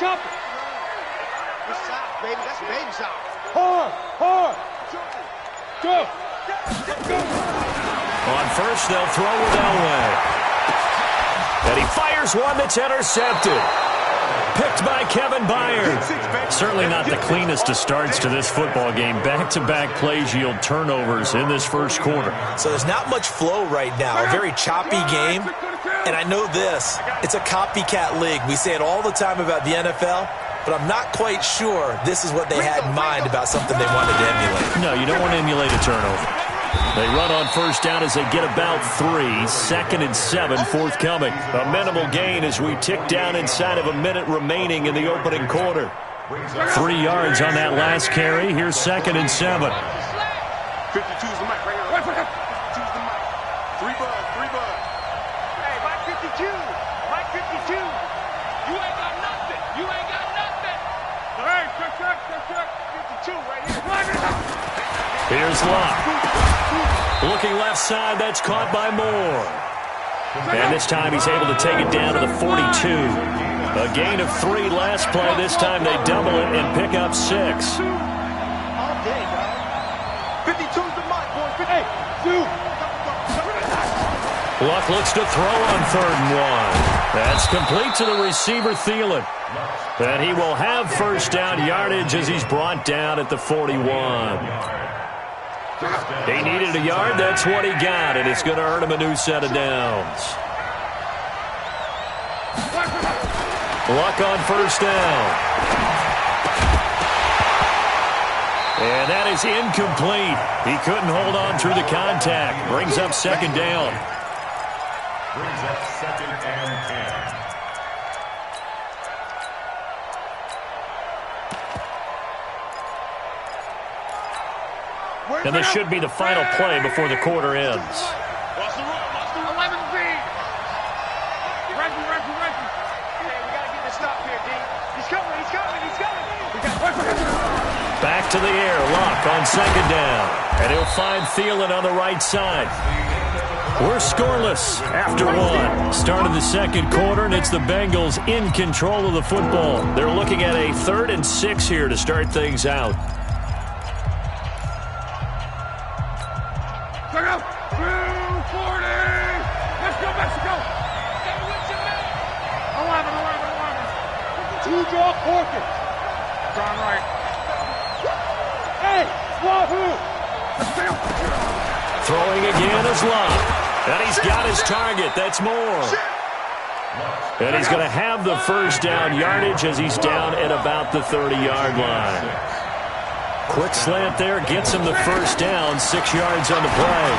Good shot, baby. That's a baby shot. Hard. Go. On first, they'll throw with Elway. And he fires one that's intercepted. Picked by Kevin Byard. Certainly not the cleanest of starts to this football game. Back-to-back plays yield turnovers in this first quarter. So there's not much flow right now. A very choppy game. And I know this. It's a copycat league. We say it all the time about the NFL. But I'm not quite sure this is what they had in mind about something they wanted to emulate. No, you don't want to emulate a turnover. They run on first down as they get about 3. 2nd and 7 forthcoming. A minimal gain as we tick down inside of a minute remaining in the opening quarter. 3 yards on that last carry. Here's 2nd and 7. 52's the mic right here. 52's the mic. 3 bud. Hey, Mike 52. Mike 52. You ain't got nothing. Hey, check. 52 right here. Here's Locke. Looking left side, that's caught by Moore. And this time he's able to take it down to the 42. A gain of 3 last play. This time they double it and pick up 6. All day, dog. 52's the mic, boy. 52. Luck looks to throw on 3rd and 1. That's complete to the receiver, Thielen. And he will have first down yardage as he's brought down at the 41. He needed a yard. That's what he got, and it's going to earn him a new set of downs. Luck on first down. And that is incomplete. He couldn't hold on through the contact. Brings up 2nd down. Brings up 2nd and 10. And this should be the final play before the quarter ends. Watch the run. 11 feet. Reggie. Hey, we got to get this stop here, D. He's coming. Back to the air. Luck on 2nd down. And he'll find Thielen on the right side. We're scoreless after 1. Start of the second quarter, and it's the Bengals in control of the football. They're looking at a 3rd and 6 here to start things out. Check out. 240. Let's go, Mexico. 11. 2 draw forfeit. John Wright. Hey, Wahoo. Throwing again is Love. And he's got his target. That's Moore. And he's going to have the first down yardage as he's down at about the 30-yard line. Quick slant there gets him the first down. 6 yards on the play.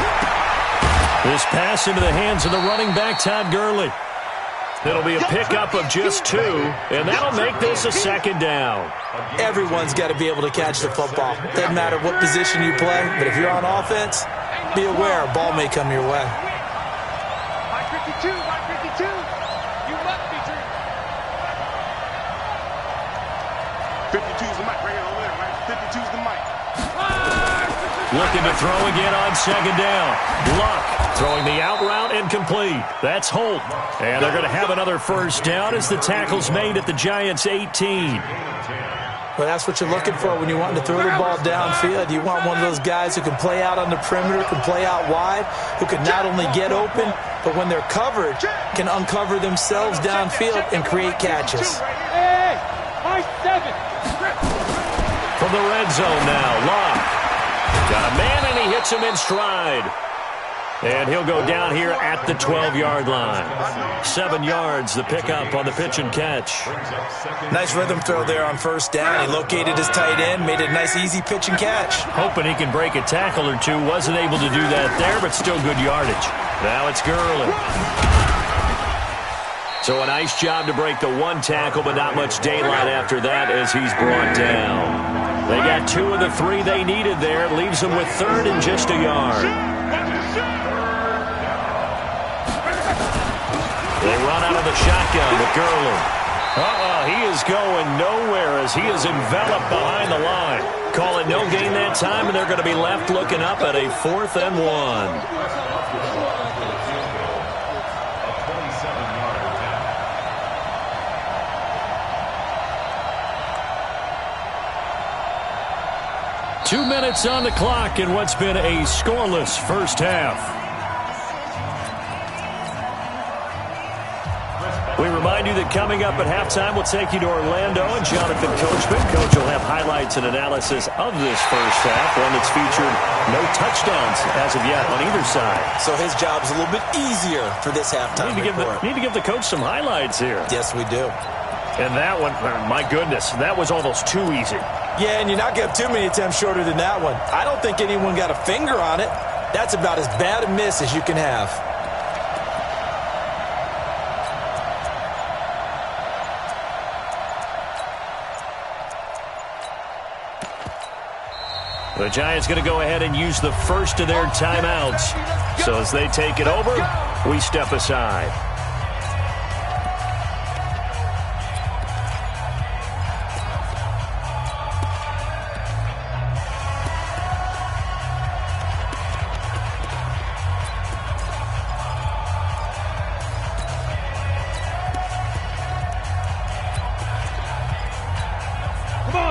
This pass into the hands of the running back, Todd Gurley. It'll be a pickup of just 2, and that'll make this a 2nd down. Everyone's got to be able to catch the football. Doesn't matter what position you play, but if you're on offense, be aware a ball may come your way. Mike 52. You must be dreaming. 52's the mic right here over there, right? 52's the mic. Looking to throw again on 2nd down. Luck throwing the out route incomplete. That's Holt. And they're going to have another first down as the tackle's made at the Giants' 18. Well, that's what you're looking for when you want to throw the ball downfield. You want one of those guys who can play out on the perimeter, can play out wide, who can not only get open, but when they're covered, can uncover themselves downfield and create catches. Hey, high 7. From the red zone now, Locke. Got a man, and he hits him in stride. And he'll go down here at the 12-yard line. 7 yards, the pickup on the pitch and catch. Nice rhythm throw there on first down. He located his tight end, made it a nice, easy pitch and catch. Hoping he can break a tackle or two. Wasn't able to do that there, but still good yardage. Now it's Gurley. So a nice job to break the 1 tackle, but not much daylight after that as he's brought down. They got 2 of the 3 they needed there. Leaves them with 3rd and just a yard. They run out of the shotgun with Gurley. He is going nowhere as he is enveloped behind the line. Call it no gain that time, and they're going to be left looking up at a 4th and 1. 2 minutes on the clock in what's been a scoreless first half. We remind you that coming up at halftime, we'll take you to Orlando and Jonathan Coachman. Coach will have highlights and analysis of this first half, one that's featured no touchdowns as of yet on either side. So his job is a little bit easier for this halftime report. Need to give the coach some highlights here. Yes, we do. And that one, my goodness, that was almost too easy. Yeah, and you're not going to have too many attempts shorter than that one. I don't think anyone got a finger on it. That's about as bad a miss as you can have. The Giants going to go ahead and use the first of their timeouts. So as they take it over, we step aside.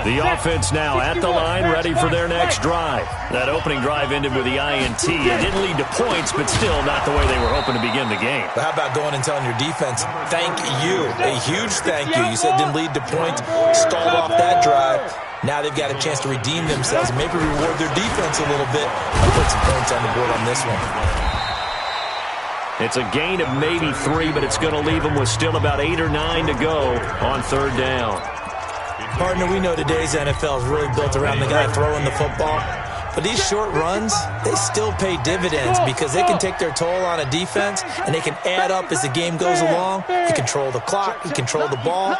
The offense now at the line, ready for their next drive. That opening drive ended with the INT. It didn't lead to points, but still not the way they were hoping to begin the game. But how about going and telling your defense, thank you, a huge thank you. You said it didn't lead to points, stalled off that drive. Now they've got a chance to redeem themselves and maybe reward their defense a little bit and put some points on the board on this one. It's a gain of maybe 3, but it's going to leave them with still about 8 or 9 to go on third down. Partner, we know today's NFL is really built around the guy throwing the football. But these short runs, they still pay dividends because they can take their toll on a defense and they can add up as the game goes along. You control the clock, you control the ball,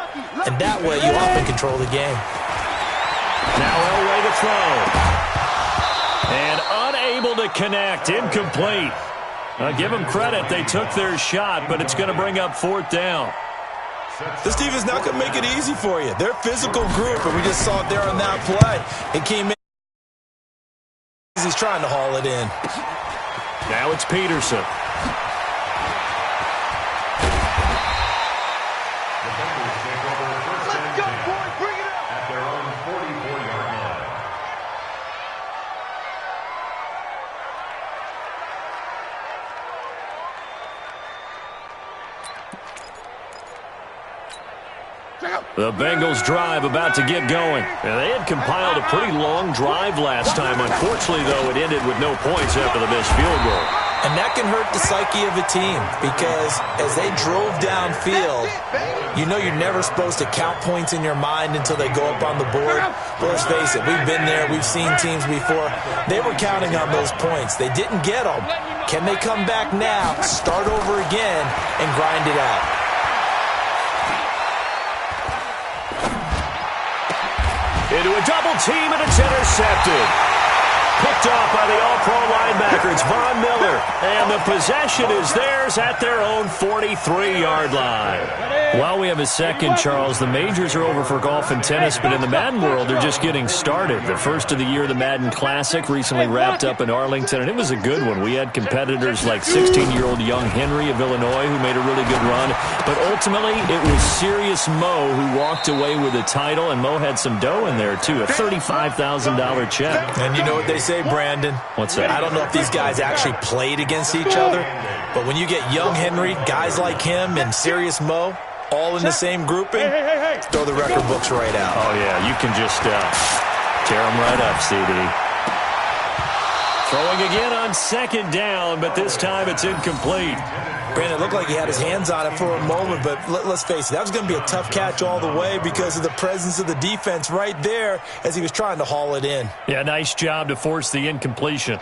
and that way you often control the game. Now Elway to throw. And unable to connect, incomplete. Give them credit, they took their shot, but it's going to bring up fourth down. This team is not going to make it easy for you. They're a physical group, and we just saw it there on that play. It came in. He's trying to haul it in. Now it's Peterson. Let's go, boy. Bring it up. At their own 44-yard line. The Bengals drive about to get going. And they had compiled a pretty long drive last time. Unfortunately, though, it ended with no points after the missed field goal. And that can hurt the psyche of a team because as they drove downfield, you know you're never supposed to count points in your mind until they go up on the board. But let's face it, we've been there. We've seen teams before. They were counting on those points. They didn't get them. Can they come back now, start over again, and grind it out? Into a double team, and it's intercepted. Picked off by the all-pro linebacker. It's Von Miller. And the possession is theirs at their own 43-yard line. While we have a second, Charles, the majors are over for golf and tennis, but in the Madden world, they're just getting started. The first of the year, the Madden Classic, recently wrapped up in Arlington, and it was a good one. We had competitors like 16-year-old young Henry of Illinois who made a really good run. But ultimately, it was Serious Mo who walked away with the title, and Mo had some dough in there, too, a $35,000 check. And you know what they say, Brandon? What's that? I don't know if these guys actually played against each other, but when you get young Henry, guys like him, and Serious Mo all in the same grouping, throw the record books right out. Oh, yeah, you can just tear them right up, CD. Throwing again on second down, but this time it's incomplete. Brandon, it looked like he had his hands on it for a moment, but let's face it, that was going to be a tough catch all the way because of the presence of the defense right there as he was trying to haul it in. Yeah, nice job to force the incompletion.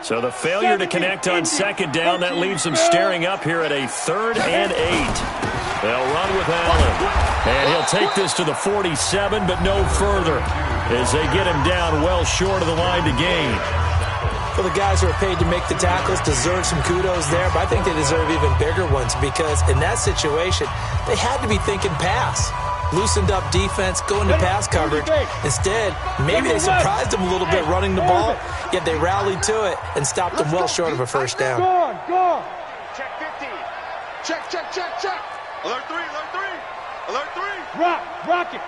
So the failure to connect on second down, that leaves them staring up here at a 3rd and 8. They'll run with Allen, and he'll take this to the 47, but no further as they get him down well short of the line to gain. Well, the guys who are paid to make the tackles deserve some kudos there, but I think they deserve even bigger ones because in that situation, they had to be thinking pass. Loosened up defense, going to pass coverage. Instead, maybe they surprised them a little bit running the ball, yet they rallied to it and stopped them well short of a first down. Go. Check 50. Check. Alert 3. Rock it.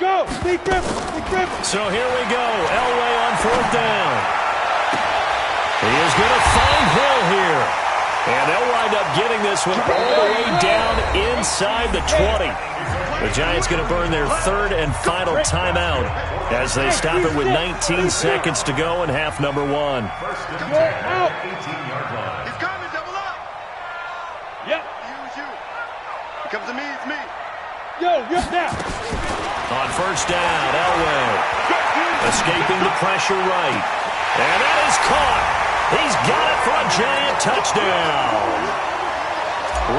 Go! Lead grip! So here we go. Elway on 4th down. He is going to find Hill here. And they'll wind up getting this one all the way down inside the 20. The Giants going to burn their 3rd and final timeout as they stop it with 19 seconds to go in half number 1. First and 10 at the 18-yard line. He's coming, double up. Yep. You. It comes to me, it's me. Yo, now. On 1st down, Elway escaping the pressure right. And that is caught. He's got it for a Giant touchdown.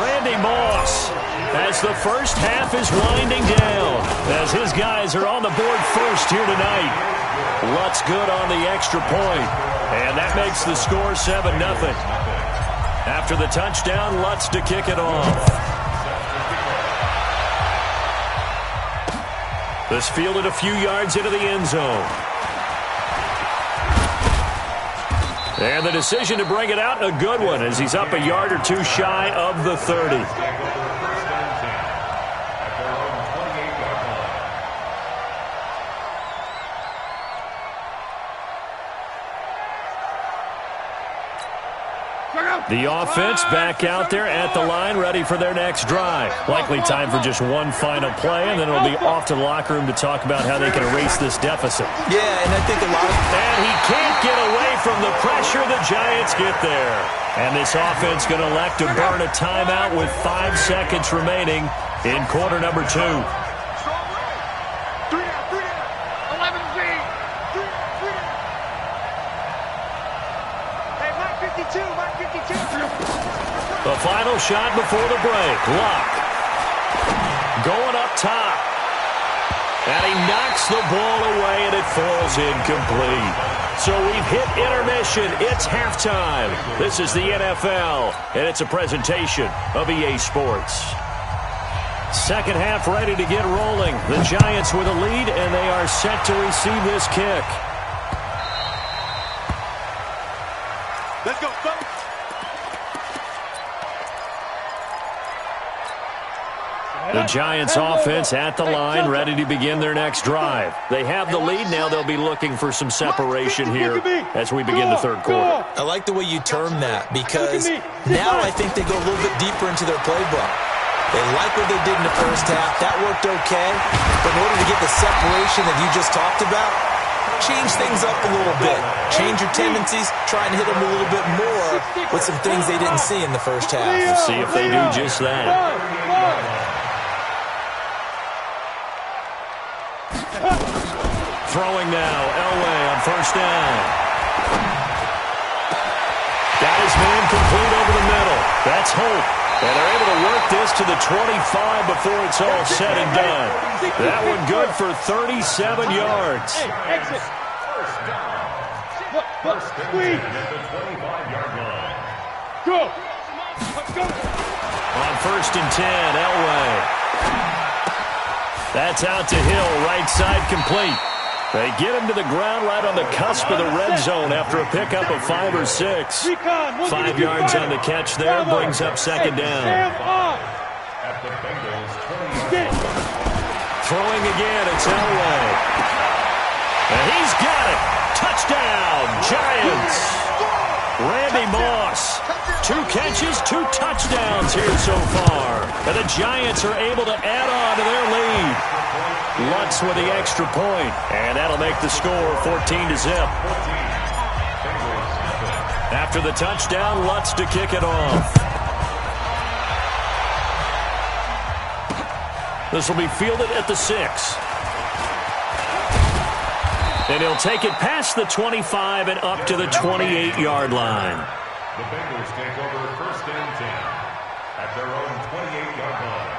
Randy Moss, as the first half is winding down, as his guys are on the board first here tonight. Lutz good on the extra point, and that makes the score 7-0. After the touchdown, Lutz to kick it off. This fielded a few yards into the end zone. And the decision to bring it out, a good one, as he's up a yard or two shy of the 30. The offense back out there at the line, ready for their next drive. Likely time for just one final play, and then it'll be off to the locker room to talk about how they can erase this deficit. Yeah, and I think a lot of... And he can't get away from the pressure. The Giants get there. And this offense going to elect to burn a timeout with 5 seconds remaining in quarter number 2. The final shot before the break. Luck going up top. And he knocks the ball away, and it falls incomplete. So we've hit intermission. It's halftime. This is the NFL, and it's a presentation of EA Sports. Second half ready to get rolling. The Giants with a lead, and they are set to receive this kick. Let's go, folks. The Giants offense at the line, ready to begin their next drive. They have the lead. Now they'll be looking for some separation here as we begin the third quarter. I like the way you term that, because now I think they go a little bit deeper into their playbook. They like what they did in the first half. That worked okay. But in order to get the separation that you just talked about, change things up a little bit. Change your tendencies. Try and hit them a little bit more with some things they didn't see in the first half. We'll see if they do just that. Throwing now, Elway on 1st down. Got his man complete over the middle. That's Hope. And they're able to work this to the 25 before it's all said and done. That one good for 37 yards. Exit. First down at the 25-yard line. Go. On 1st and 10, Elway. That's out to Hill, right side complete. They get him to the ground right on the cusp of the red zone after a pickup of 5 or 6. 5 yards on the catch there, brings up second down. At the Bengals 20. Throwing again, it's Elway. And he's got it. Touchdown, Giants. Randy Moss. 2 catches, 2 touchdowns here so far. And the Giants are able to add on to their lead. Lutz with the extra point, and that'll make the score 14-0. After the touchdown, Lutz to kick it off. This will be fielded at the 6. And he'll take it past the 25 and up to the 28-yard line. The Bengals take over 1st and 10 at their own 28-yard line.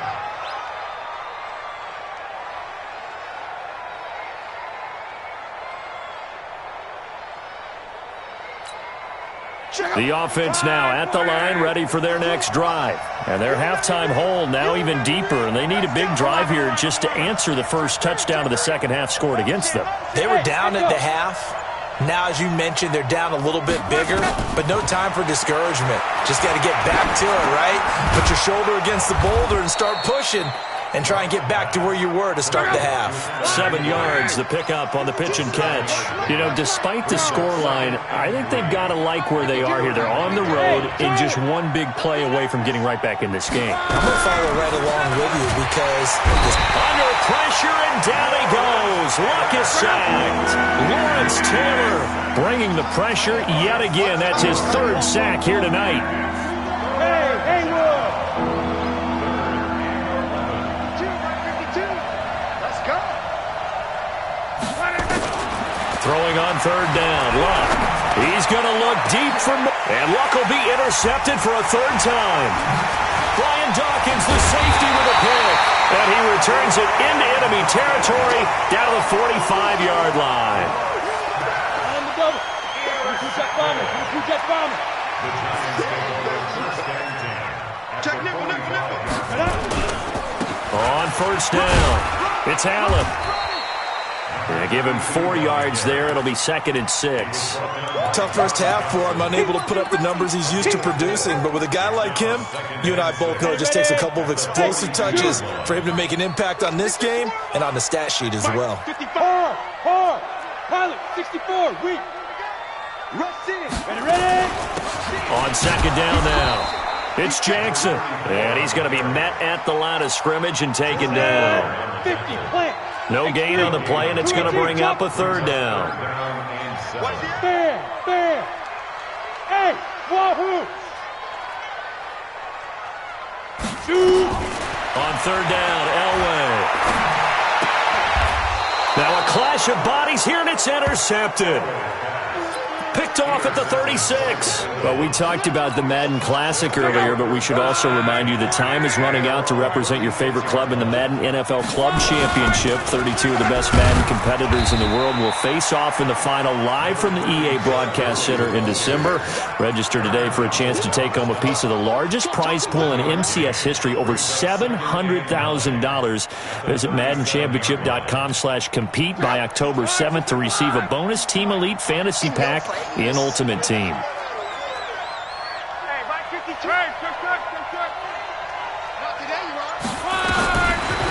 The offense now at the line, ready for their next drive. And their halftime hole now even deeper, and they need a big drive here just to answer the first touchdown of the second half scored against them. They were down at the half. Now, as you mentioned, they're down a little bit bigger, but no time for discouragement. Just got to get back to it, right? Put your shoulder against the boulder and start pushing. and try and get back to where you were to start the half. 7 yards, the pickup on the pitch and catch. You know, despite the scoreline, I think they've got to like where they are here. They're on the road and just one big play away from getting right back in this game. I'm going to follow right along with you because under pressure, and down he goes. Luck is sacked. Lawrence Taylor bringing the pressure yet again. That's his 3rd sack here tonight. Hey, Haywood! Let's go. Throwing on 3rd down. Luck. He's going to look deep for and Luck will be intercepted for a 3rd time. Brian Dawkins, the safety, with a pick. And he returns it into enemy territory down to the 45-yard line. On the double. Who's that bomber? Check nipple. On 1st down, it's Allen. They give him 4 yards there. It'll be 2nd and 6. tough first half for him, unable to put up the numbers he's used to producing. But with a guy like him, you and I both know it just takes a couple of explosive touches for him to make an impact on this game and on the stat sheet as well. 54, hard, pilot, 64, weak. Rush in, ready? On 2nd down now. It's Jackson, and he's going to be met at the line of scrimmage and taken down. 50, plant. No gain on the play, and it's going to bring up a 3rd down. Fair. Hey, wahoo! Shoot! On 3rd down, Elway. Now a clash of bodies here, and it's intercepted. Picked off at the 36. Well, we talked about the Madden Classic earlier, but we should also remind you the time is running out to represent your favorite club in the Madden NFL Club Championship. 32 of the best Madden competitors in the world will face off in the final live from the EA Broadcast Center in December. Register today for a chance to take home a piece of the largest prize pool in MCS history, over $700,000. Visit MaddenChampionship.com/compete by October 7th to receive a bonus Team Elite Fantasy Pack in Ultimate Team. Hey, Mike 52.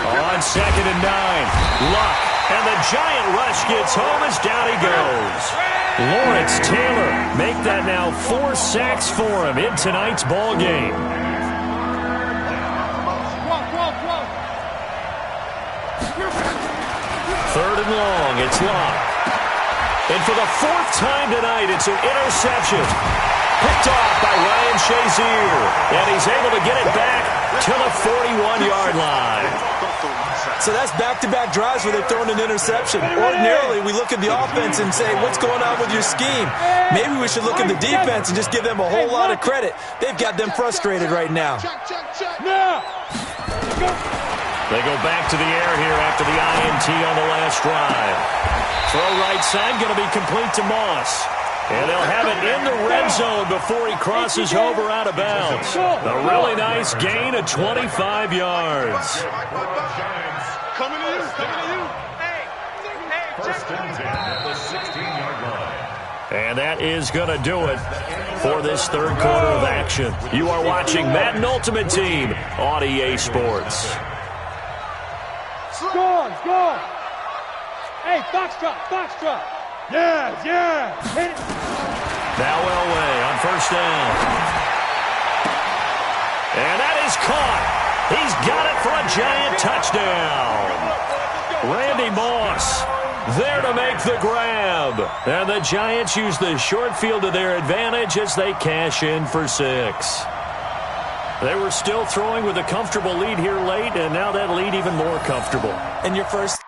On 2nd and 9, Luck, and the giant rush gets home as down he goes. Lawrence Taylor make that now 4 sacks for him in tonight's ball game. Third and long, it's Luck. And for the 4th time tonight, it's an interception. Picked off by Ryan Shazier. And he's able to get it back to the 41-yard line. So that's back-to-back drives where they've thrown an interception. Ordinarily, we look at the offense and say, what's going on with your scheme? Maybe we should look at the defense and just give them a whole lot of credit. They've got them frustrated right now. They go back to the air here after the INT on the last drive. Throw right side, going to be complete to Moss. And they'll have it in the red zone before he crosses over out of bounds. A really nice gain of 25 yards. Coming to you. Hey, First and 10 at the 16-yard line. And that is going to do it for this 3rd quarter of action. You are watching Madden Ultimate Team on EA Sports. Score! Hey, foxtrot! Yeah! Hit it! Now Elway on 1st down. And that is caught. He's got it for a giant touchdown. Randy Moss there to make the grab. And the Giants use the short field to their advantage as they cash in for 6. They were still throwing with a comfortable lead here late, and now that lead even more comfortable. And your first